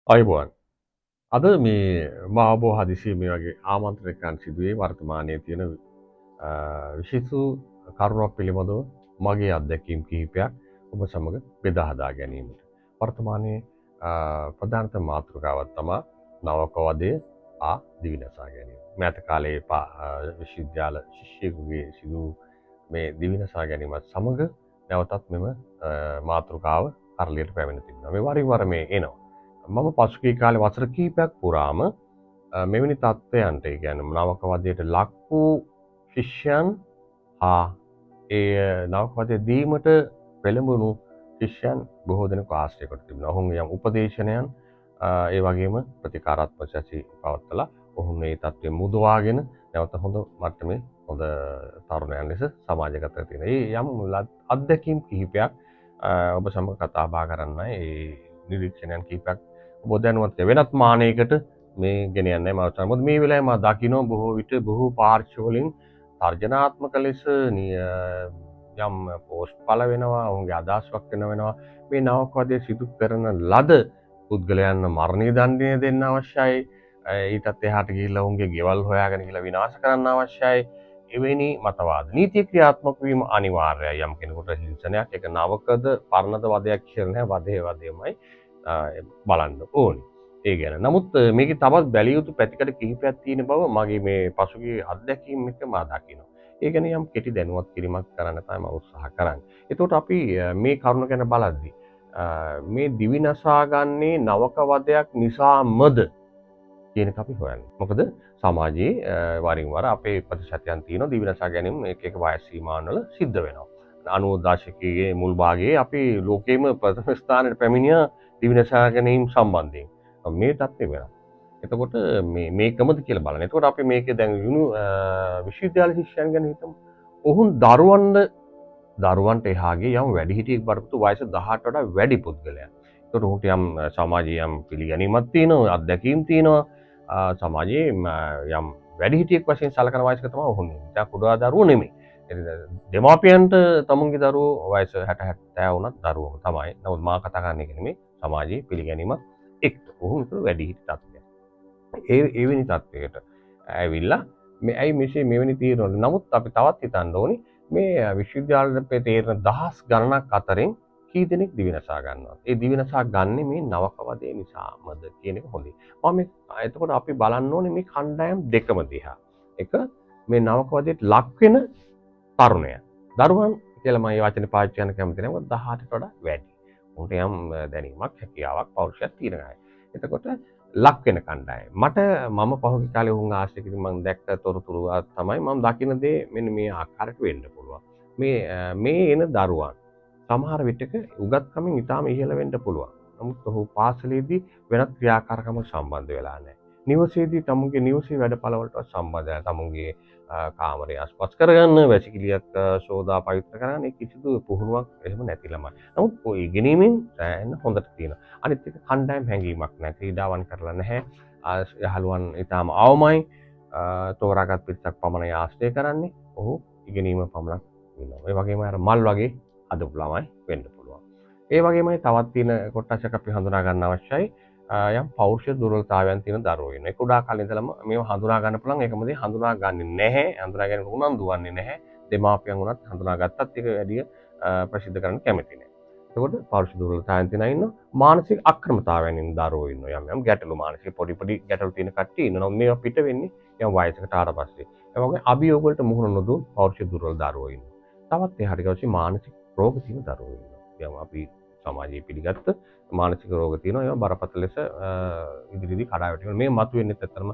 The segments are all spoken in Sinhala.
අයිබෝන් අද මේ මාබෝ හදිසිය මේ වගේ ආමන්ත්‍රණයන් සිදුවේ වර්තමානයේ තියෙන විශේෂ කරුණක් පිළිබඳව මගේ අත්දැකීම් කිහිපයක් ඔබ සමග බෙදා හදා ගැනීමට. වර්තමානයේ ප්‍රධානතම මාතෘකාවක් තමයි නවක වදය දිවිනසා ගැනීම. මෑත කාලයේ විශ්වවිද්‍යාල ශිෂ්‍යයෙකුගේ සිදු මේ දිවිනසා ගැනීමත් සමග නැවතත් මෙම මාතෘකාව කරලියට පැමිණ තිබෙනවා. මේ වරින් වර මේ එනවා. මම පසුගිය කාලේ වසර කිහිපයක් පුරාම මෙවැනි තත්ත්වයන්ට ඒ කියන්නේ නවක වදයට ලක් වූ ශිෂ්‍යයන් ඒ නවක වදය දීමට පෙළඹුණු ශිෂ්‍යයන් බොහෝ දෙනෙකු ආශ්‍රය කොට තිබෙනවා. ඔවුන් යම් උපදේශනයන් ඒ වගේම ප්‍රතිකාරාත්මක සැසි පවත්වලා ඔවුන් මේ තත්ත්වයෙන් මුදවාගෙන නැවත හොඳ මට්ටමේ හොඳ තරුණයන් ලෙස සමාජගත තියෙන. ඒ යම් අත්දැකීම් කිහිපයක් ඔබ සමග කතා බහ කරන්නයි ඒ නිරීක්ෂණයන් කිහිපයක් ඔබ දැනුවත් වෙනත් මානයකට මේ ගෙන යන්නේ මම තමයි. මොකද මේ වෙලාවේ මම දකින්න බොහෝ විට බොහෝ පාර්ශ්ව වලින් තර්ජනාත්මක ලෙස යම් පෝස්ට් පළ වෙනවා, ඔවුන්ගේ අදහස්වක් වෙනවා. මේ නවකවදයේ සිදු කරන ලද පුද්ගලයන් මරණීය දඬුවම දෙන්න අවශ්‍යයි. ඊටත් එහාට ගිහිල්ලා ඔවුන්ගේ ගෙවල් හොයාගෙන ගිහිල්ලා විනාශ කරන්න අවශ්‍යයි. එවැනි මතවාද නීතිය ක්‍රියාත්මක වීම අනිවාර්යයි. යම් කෙනෙකුට හිංසනයක් ඒක නවකද පරණද වදයක් කියලා නෑ, වදයමයි බලන්න ඕනේ. ඒ ගැන. නමුත් මේකේ තවත් බැලිය යුතු පැතිකඩ කිහිපයක් තියෙන බව මගේ මේ පසුගිය අත්දැකීම් එක මා දකිනවා. ඒ ගැන යම් කෙටි දැනුවත් කිරීමක් කරන්න තමයි මම උත්සාහ කරන්නේ. එතකොට අපි මේ කරුණ ගැන බලද්දී මේ දිවි නසා ගන්නේ නවක වදයක් නිසාමද කියන එක අපි හොයන්නේ. මොකද සමාජයේ වරින් වර අපේ ප්‍රතිශතයන් තියෙනවා දිවි නසා ගැනීම එක එක වයස් සීමාවන් වල සිද්ධ වෙනවා. 90 දශකයේ මුල් භාගයේ අපි ලෝකයේම ප්‍රථම ස්ථානයට පැමිණිය දිවි නසා ගැනීම සම්බන්ධයෙන්. මේ තත්ත්වය වෙනවා. එතකොට මේකමද කියලා බලන්න. එතකොට අපි මේකේ දැන් විශ්වවිද්‍යාල ශිෂ්‍යයන් ගැන හිතමු. ඔවුන් දරුවන්ට එහාගේ යම් වැඩිහිටියෙක් බරපතල වයස 18ට වඩා වැඩි පුද්ගලයන්. එතකොට ඔහුට යම් සමාජයේ යම් පිළිගැනීමක් තියෙනවා, අත්දැකීම් තියෙනවා. සමාජයේ යම් වැඩිහිටියෙක් වශයෙන් සලකන වයසක තමයි ඔහු ඉන්නේ. දැන් කුඩා දරුවෝ නෙමෙයි. දෙමාපියන්ට තමුන්ගේ දරුවෝ වයස 60 70 වුණත් දරුවෝම තමයි. නමුත් මා කතා කරන්නේ ඒක නෙමෙයි. සමාජයේ පිළිගැනීමක් එක්ක ඔහු වැඩිහිටි තත්ත්වයක්. එවැනි තත්ත්වයකට ඇවිල්ලා මේ ඇයි මෙවැනි තීරණ. නමුත් අපි තවත් හිතන්න ඕනේ මේ විශ්වවිද්‍යාලවල තේරෙන දහස් ගණනක් අතරින් කී දෙනෙක් දිවිනසා ගන්නවා. ඒ දිවිනසා ගන්නේ මේ නවක වදේ නිසාමද කියන එක හොඳයි. එතකොට අපි බලන්න ඕනේ මේ කණ්ඩායම් දෙකම දිහා. එක මේ නවක වදේට ලක් වෙන තරුණයන්. දරුවන් කියලා මම මේ වචනේ පාවිච්චි කරන්න කැමති නැහැ. මොකද 18ට වඩා වැඩි. උන්ට යම් දැනීමක්, හැකියාවක්, පෞරුෂයක් තියෙන අය. එතකොට ලක් වෙන කණ්ඩායම. මම පහුගිය කාලේ උන් ආශ්‍රය කිරීම මම දැක්ක තොරතුරු තමයි මම දකින දේ මෙන්න මේ ආකාරයට වෙන්න පුළුවන්. මේ එන දරුවන් සමහර විටක උගත්කමින් ඉතාම ඉහළ වෙන්න පුළුවන්. නමුත් ඔහු පාසලේදී වෙනත් ක්‍රියාකාරකමක් සම්බන්ධ වෙලා නැහැ. නිවසේදී තමුන්ගේ නිවසේ වැඩපළවලට සම්බන්ධ නැහැ. තමුන්ගේ කාමරය අස්පස් කරගන්න, වැසිකිළියක් සෝදා පවිත්‍ර කරගන්න කිසිදු පුහුණුවක් එහෙම නැති ළමයි. නමුත් ඔය ඉගෙනීමෙන් සෑහෙන හොඳට තියෙනවා. අනිත් එක කණ්ඩායම් හැඟීමක් නැහැ. ක්‍රීඩාවන් කරලා නැහැ. යහළුවන් ඊටාම අවමයි. තෝරාගත් පිරිසක් පමණයි ආශ්‍රය කරන්නේ. ඔහු ඉගෙනීම පමණක් ඉන්නවා. ඒ වගේම අර මල් වගේ හදපු ළමයි වෙන්න පුළුවන්. ඒ වගේමයි තවත් තියෙන කොටසක් අපි හඳුනා ගන්න අවශ්‍යයි. යම් පෞරුෂ දුර්වලතාවයන් තියෙන දරුවෝ ඉන්නවා. ඒ කුඩා කාලේ ඉඳලම මේව හඳුනා ගන්න පුළුවන්. ඒකම දේ හඳුනා ගන්නේ නැහැ. හඳුනා ගැනීම උනන්දු වෙන්නේ නැහැ. දෙමාපියන් උනත් හඳුනා ගත්තත් ඒක වැඩි ප්‍රසිද්ධ කරන්න කැමති නැහැ. එතකොට පෞරුෂ දුර්වලතාවයන් තියෙන අය ඉන්නවා. මානසික අක්‍රමතාවයන් ඉන්න දරුවෝ ඉන්නවා. යම් ගැටලු මානසික පොඩි ගැටලු තියෙන කට්ටිය ඉන්නවා. මේවා පිට වෙන්නේ යම් වයසකට ආවට පස්සේ. ඒ වගේ අභියෝග වලට මුහුණ නොදුන් පෞරුෂ දුර්වල දරුවෝ ඉන්නවා. තවත් එහාට ගියොත් මානසික රෝග තියෙන දරුවෝ ඉන්නවා. යම් අපි සමාජයේ පිළිගත්ත මානසික රෝග තියෙනවා. ඒවා බරපතල ලෙස ඉදිරියේදී කඩා වැටෙනවා. මේ මතුවෙන්නේ ඇත්තටම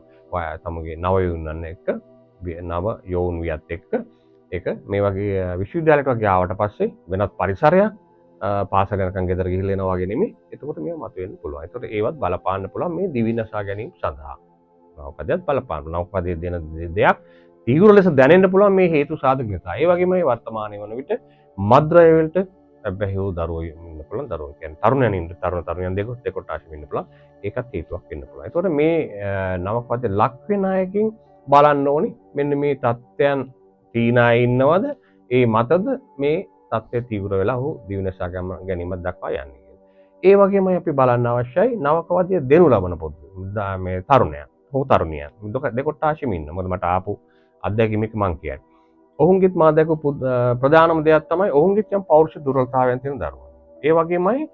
තමගේ නව යොවුන්න් එක්ක නව යොවුන් වියත් එක්ක ඒක මේ වගේ විශ්වවිද්‍යාලයකට වගේ ආවට පස්සේ වෙනත් පරිසරයක් පාසල යනකම් ගෙදර ගිහිල්ලා එනවා වගේ නෙමෙයි. එතකොට මේවා මතුවෙන්න පුළුවන්. ඒතකොට ඒවත් බලපාන්න පුළුවන් මේ දිවිනසා ගැනීම සඳහා. නවකදයක් බලපාන්න. නවකදයේ දෙන දෙයක් තීව්‍ර ලෙස දැනෙන්න පුළුවන් මේ හේතු සාධක නිසා. ඒ වගේම මේ වර්තමානයේ වන විට මද්ද්‍රව්‍ය වලට බැහැ වූ දරුවෝ ඉන්න පුළුවන්. දරුවෝ කියන්නේ තරුණයන් ඉන්න තරුණයන් දෙකොට්ටාශෙම ඉන්න පුළුවන්. ඒකත් හේතුවක් වෙන්න පුළුවන්. ඒතකොට මේ නවකදේ ලක් වෙන අයකින් බලන්න ඕනි මෙන්න මේ තත්ත්වයන් තීන අය ඉන්නවද? ඒ මතද මේ තත්ත්වය තීව්‍ර වෙලා ඔහු දිවිනසා ගැනීමක් දක්වා යන්නේ. ඒ වගේමයි අපි බලන්න අවශ්‍යයි නවකවාදිය දෙනු ලබන මේ තරුණයන් හෝ තරුණියන් දෙකොට්ටාශෙම ඉන්න. මොකද මට ආපු අත්දැකීමක් මං කියන්නේ. ඔවුන්ගේත් මා දැකපු ප්‍රධානම දෙයක් තමයි ඔවුන්ගේත් යම් පෞරුෂ දුර්වලතාවයන් තියෙන දරුවෝ. ඒ වගේමයි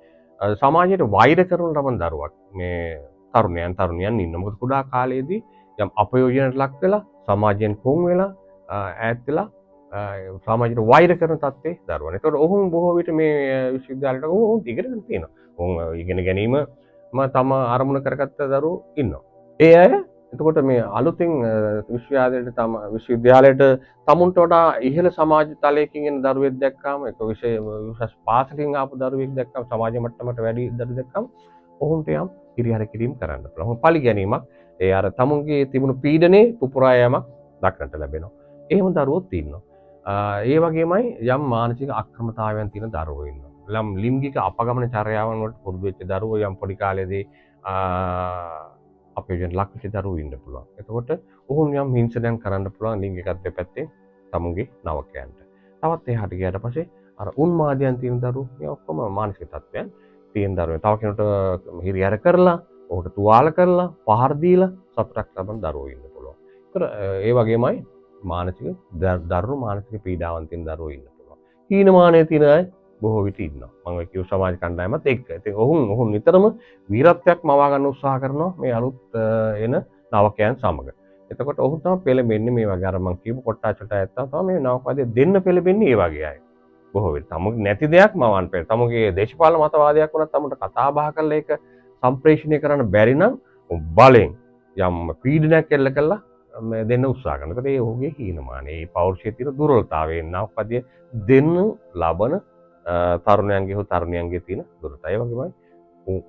සමාජයට වෛර කරන ලබන දරුවක් මේ තරුණයන් තරුණියන් ඉන්න. මොකද කුඩා කාලයේදී යම් අපයෝජනයට ලක් වෙලා සමාජයෙන් කොන් වෙලා ඈත් වෙලා සමාජයට වෛර කරන තත්ත්වයේ දරුවන්. ඒතකොට ඔවුන් බොහෝ විට මේ විශ්වවිද්‍යාලයට ඔවුන් ඉගෙනගෙන තියෙනවා. ඔවුන් ඉගෙන ගැනීම තම අරමුණ කරගත්ත දරුවෝ ඉන්නවා. ඒ අය එතකොට මේ අලුතින් විශ්වවිද්‍යාලයට තමුන්ට වඩා ඉහළ සමාජ තලයකින් එන දරුවෙක් දැක්කාම එක විශේෂ පාසලකින් ආපු දරුවෙක් දැක්කම සමාජ මට්ටමට වැඩි දරුවෙක් දැක්කම ඔවුන්ට යම් හිරිහැර කිරීම කරන්න පුළුවන්. පලි ගැනීමක් ඒ අර තමුන්ගේ තිබුණු පීඩනේ පුපුරා යෑමක් දක්නට ලැබෙනවා. එහෙම දරුවොත් ඉන්නවා. ඒ වගේමයි යම් මානසික අක්‍රමතාවයන් තියෙන දරුවෝ ඉන්නවා. යම් ලිංගික අපගමන චර්යාවන් වලට පුරුදු වෙච්ච දරුවෝ යම් පොඩි කාලේදී අපයෝජන ලක් වෙච්ච දරුවෝ ඉන්න පුළුවන්. එතකොට ඔවුන් යම් හිංසනයක් කරන්න පුළුවන් ලිංගිකත්වයේ පැත්තේ තමුන්ගේ නවකයන්ට. තවත් එහාට ගියාට පස්සේ අර උන්මාදයන් තියෙන දරුවෝ මේ ඔක්කොම මානසික තත්ත්වයන් තියෙන දරුවෝ. තව කෙනෙකුට හිරිහැර කරලා, ඔහුට තුවාල කරලා, පහර දීලා සතුටක් ලබන දරුවෝ ඉන්න පුළුවන්. ඒතර ඒ වගේමයි මානසික දරුණු මානසික පීඩාවන් තියෙන දරුවෝ ඉන්න පුළුවන්. හීනමානයේ තියෙන අය බොහෝ විට ඉන්නවා. මම කියු සමාජ කණ්ඩායමත් එක්ක. ඉතින් ඔවුන් නිතරම වීරත්වයක් මවා ගන්න උත්සාහ කරනවා මේ අලුත් එන නවකයන් සමග. එතකොට ඔහු තමයි පෙළඹෙන්නේ මේ වගේ අර මම කියපු කොට්ටාචට ඇත්තා තමයි මේ නවකවාදී දෙන්න පෙළඹෙන්නේ ඒ වගේ අය. බොහෝ විට තමුගේ නැති දෙයක් මවන්න පෙළ. තමුගේ දේශපාලන මතවාදයක් වුණත් තමුන්ට කතා බහ කරලා ඒක සම්ප්‍රේෂණය කරන්න බැරි නම් බලෙන් යම් පීඩනයක් එල්ල කළා මේ දෙන්න උත්සාහ කරනවා. ඒකට ඒ ඔහුගේ හීනමානයේ පෞරුෂයේ තියෙන දුර්වලතාවයෙන් නවකවාදී දෙන්න ලබන තරුණයන්ගේ හෝ තරුණියන්ගේ තියෙන දුරට. ඒ වගේමයි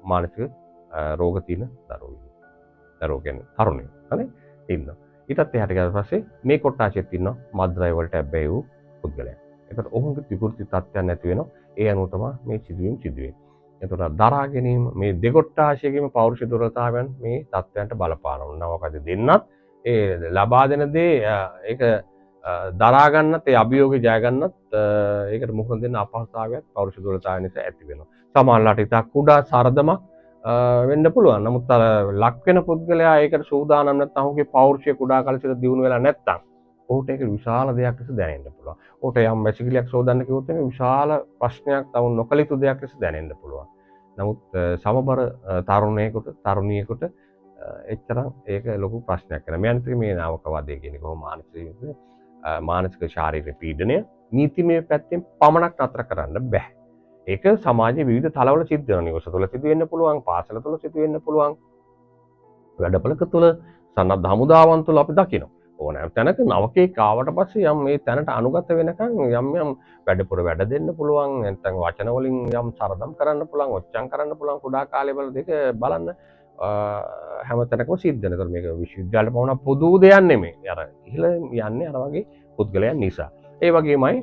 මානසික රෝග තියෙන දරුවෝ ඉන්නවා. දරුවෝ කියන්නේ තරුණයෝ. හරි? ඉන්නවා. ඊටත් එහාට ගියාට පස්සේ මේ කොට්ටාශෙත් ඉන්නවා මත්ද්‍රව්‍ය වලට ඇබ්බැහි වූ පුද්ගලයන්. ඒකට ඔවුන්ගේ විකෘති තත්ත්වයන් නැති වෙනවා. ඒ අනුව තමයි මේ සිදුවීම් සිදුවේ. ඒතකොට දරා ගැනීම මේ දෙකොට්ටාශයේම පෞරුෂ දුර්වලතාවයන් මේ තත්ත්වයන්ට බලපානවා. නවකද දෙන්නත් ඒ ලබා දෙන දේ ඒක දරා ගන්නත් ඒ අභියෝගය ජය ගන්නත් ඒකට මුහුණ දෙන්න අපහසුතාවයක් පෞරුෂ දුර්වලතාවය නිසා ඇති වෙනවා. සමහරවිට ඉතා කුඩා සරදමක් වෙන්න පුළුවන්. නමුත් අර ලක් වෙන පුද්ගලයා ඒකට සූදානම් නැත්නම් ඔහුගේ පෞරුෂය කුඩා කාලේ සිට දියුණු වෙලා නැත්නම් ඔහුට ඒක විශාල දෙයක් ලෙස දැනෙන්න පුළුවන්. ඔහුට යම් වැසිකිළියක් සෝදන්න කිව්වොත් මේ විශාල ප්‍රශ්නයක් තවුන් නොකළ යුතු දෙයක් ලෙස දැනෙන්න පුළුවන්. නමුත් සමබර තරුණයෙකුට තරුණියෙකුට එච්චරම් ඒක ලොකු ප්‍රශ්නයක් නෑ. මේ අනිත් මේ නාවකවාදය කියන්නේ කොහොම මානසික ශාරීරික පීඩනය නීතිමය පැත්තෙන් පමණක් නතර කරන්න බෑ. ඒක සමාජයේ විවිධ තලවල සිද්ධ වෙනවා. නිවස තුළ සිදු වෙන්න පුළුවන්, පාසල තුළ සිදු වෙන්න පුළුවන්, වැඩපළක තුළ, සන්නද්ධ හමුදාවන් තුළ අපි දකිනවා. ඕනෑම තැනක නවකෙක් ආවට පස්සේ යම් මේ තැනට අනුගත වෙනකන් යම් වැඩපොර වැඩ දෙන්න පුළුවන්, නැත්නම් වචන වලින් යම් සරදම් කරන්න පුළුවන්, ඔච්චම් කරන්න පුළුවන් කුඩා කාලේ වල දෙක බලන්න හැම තැනකම සිද්ධ වෙනවා. මේක විශ්වවිද්‍යාලේ පවුණ පොදු දෙයක් නෙමෙයි. අර ඉහළ යන්නේ අර වගේ පුද්ගලයන් නිසා. ඒ වගේමයි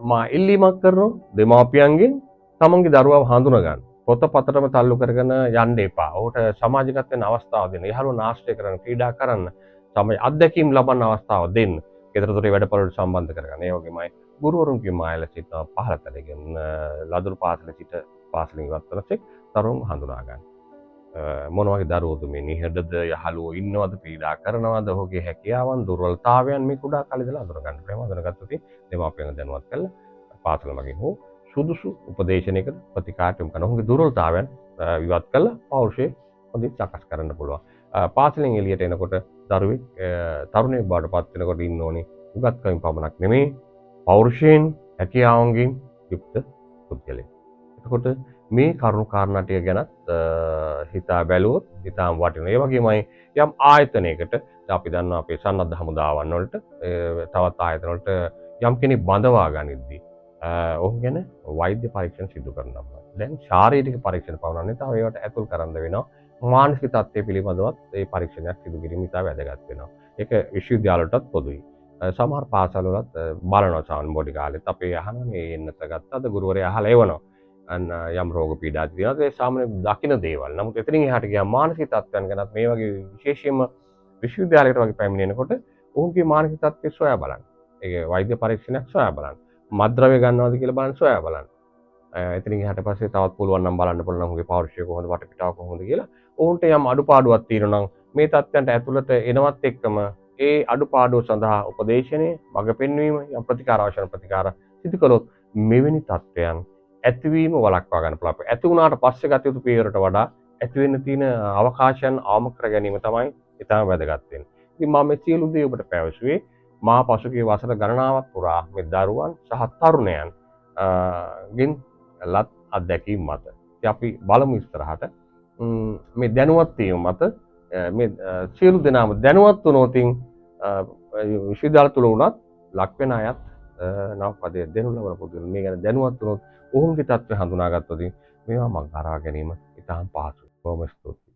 මා ඉල්ලීමක් කරනවා දෙමාපියන්ගෙන් තමන්ගේ දරුවව හඳුනා ගන්න. පොතපතටම තල්ලු කරගෙන යන්න එපා. ඔහුට සමාජගත වෙන අවස්ථාව දෙන්න. යහළුවන් ආශ්‍රය කරන්න, ක්‍රීඩා කරන්න, සමාජ අත්දැකීම් ලබන්න අවස්ථාව දෙන්න. ගෙදරදොරේ වැඩපළවලට සම්බන්ධ කරගන්න. ඒ වගේමයි ගුරුවරුන්ගේ මායල සිට පහළතලගෙන ලදරු පාසලේ සිට පාසලින් ඉවත් වෙනසෙක් දරුවෝ හඳුනා ගන්න. මොන වගේ දරුවෝද මේ නිහඬද යහළුවෝ ඉන්නවද පීඩා කරනවද ඔහුගේ හැකියාවන් දුර්වලතාවයන් මේ කුඩා කාලේ ඉඳලා අඳුර ගන්න. ප්‍රේම අඳුරගත්තොත් දෙමාපියන් දැනුවත් කරලා පාසල මගින් හෝ සුදුසු උපදේශනයකට ප්‍රතිකාර යොමු කරන ඔහුගේ දුර්වලතාවයන් විවත් කරලා පෞරුෂය හොඳින් සකස් කරන්න පුළුවන්. පාසලෙන් එළියට එනකොට දරුවෙක් තරුණයෙක් බවට පත් වෙනකොට ඉන්න ඕනේ උගත්කමින් පමණක් නෙමෙයි පෞරුෂයෙන් හැකියාවන්ගෙන් යුක්ත පුද්ගලයෙක්. එතකොට මේ කරුණු කාරණා ටික ගැනත් හිතා බැලුවොත් ඉතාම වටිනවා. ඒ වගේමයි යම් ආයතනයකට අපි දන්නවා අපේ සන්නද්ධ හමුදාවන් වලට තවත් ආයතන වලට යම් කෙනෙක් බඳවා ගනිද්දී ඔහු ගැන වෛද්‍ය පරීක්ෂණ සිදු කරනවා. දැන් ශාරීරික පරීක්ෂණ පවරන්නේ තව ඒවට ඇතුල් කරන්න වෙනවා. මානසික තත්ත්වය පිළිබඳවත් ඒ පරීක්ෂණයක් සිදු කිරීම ඉතා වැදගත් වෙනවා. ඒක විශ්වවිද්‍යාලවලටත් පොදුයි. සමහර පාසල් වලත් බලනවා සාමාන්‍ය කාලෙත් අපේ අහනවා මේ එන්නත ගත්තද ගුරුවරයා අහලා එවනවා. යම් රෝග පීඩා තියෙනවා ඒ සාමාන්‍ය දකින්න දේවල්. නමුත් එතනින් එහාට ගියාම මානසික තත්ත්වයන් ගැනත් මේ වගේ විශේෂයෙන්ම විශ්වවිද්‍යාලයකට වගේ පැමිණෙනකොට ඔහුගේ මානසික තත්ත්වය සොයා බලන්න. ඒක වෛද්‍ය පරීක්ෂණයක් සොයා බලන්න. මත්ද්‍රව්‍ය ගන්නවද කියලා බලන්න සොයා බලන්න. එතනින් එහාට පස්සේ තවත් පුළුවන් නම් බලන්න පුළුවන් ඔහුගේ පෞරුෂය කොහොමද, වටපිටාව කොහොමද කියලා. ඔවුන්ට යම් අඩුපාඩුවක් තියෙනවා නම් මේ තත්ත්වයන්ට ඇතුළත එනවත් එක්කම ඒ අඩුපාඩුව සඳහා උපදේශනය, මඟ පෙන්වීම, යම් ප්‍රතිකාර අවශ්‍ය කරන ප්‍රතිකාර සිදු කළොත් මෙවැනි තත්ත්වයන් ඇතිවීම වළක්වා ගන්න පුළුවන්. ඇති වුණාට පස්සේ ගත යුතු පියවරට වඩා ඇති වෙන්න තියෙන අවකාශයන් අවම කර ගැනීම තමයි ඊටම වැදගත් වෙන්නේ. ඉතින් මම මේ සියලු දේ ඔබට පැවසුවේ මා පසුගිය වසර ගණනාවක් පුරා මේ දරුවන් සහ තරුණයන් ගෙන් ලත් අත්දැකීම් මත. ඉතින් අපි බලමු ඉස්සරහට මේ දැනුවත් වීම මත මේ සියලු දෙනාම දැනුවත් වුණොතින් විශ්වවිද්‍යාල තුල වුණත් ලක් වෙන අයත් නව පදයේ දෙනු ලබන පුදුම මේ ගැන දැනුවත් වුණොත් ඔවුන්ගේ තත්ත්වය හඳුනාගත්තොත් මේවා මඟ හරහා ගැනීම ඉතාම පහසුයි. බොහොම ස්තුතියි.